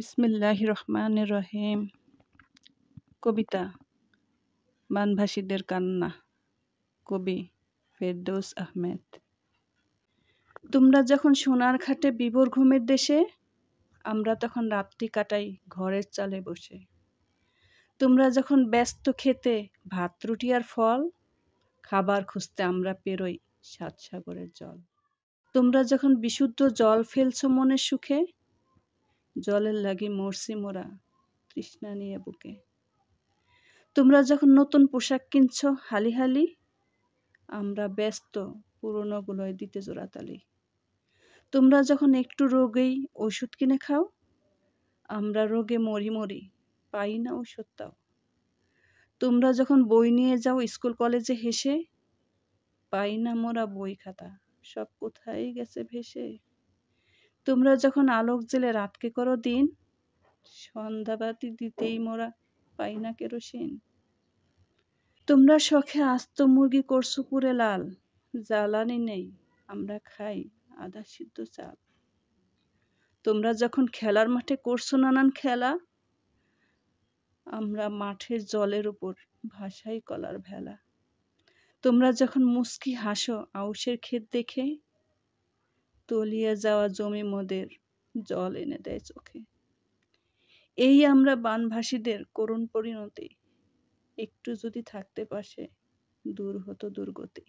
বিসমিল্লাহির রহমানির রহিম। কবিতা বানভাসীদের কান্না। কবি ফেরদৌস আহমেদ। তোমরা যখন সোনার খাটে বিভোর ঘুমের দেশে, আমরা তখন রাত্রি কাটাই ঘরের চালে বসে। তোমরা যখন ব্যস্ত খেতে ভাত রুটি আর ফল, খাবার খুঁজতে আমরা পেরোই ৭ সাগরের জল। তোমরা যখন বিশুদ্ধ জল ফেলছো মনের সুখে, জলের লাগি মরছি মোরা তৃষ্ণা নিয়ে বুকে। তোমরা যখন নতুন পোশাক কিনছো হালি হালি, আমরা ব্যস্ত পুরনোগুলোয় দিতে জোড়াতালি। তোমরা যখন একটু রোগেই ওষুধ কিনে খাও, আমরা রোগে মরি মরি পাই না ওষুধ তাও। তোমরা যখন বই নিয়ে যাও স্কুল কলেজে হেসে, পাই না মোরা বই খাতা সব কোথায় গেছে ভেসে। তোমরা যখন আলোক জেলে রাতকে করো দিন, সন্ধ্যাবাতি দিতেই মোরা পাই না কেরোসিন। তোমরা শখে আস্ত মুরগি করছো পুরে লাল, জ্বালানি নেই আমরা খাই আধা সিদ্ধ চাল। তোমরা যখন খেলার মাঠে করছো নানান খেলা, আমরা মাঠের জলের উপর ভাসাই কলার ভেলা। তোমরা যখন মুস্কি হাসো আউশের ক্ষেত দেখে, তলিয়ে যাওয়া জমি মোদের জল এনে দেয় চোখে। এই আমরা বানভাসীদের করুণ পরিণতি, একটু যদি থাকতে পাশে দূর হতো দুর্গতি।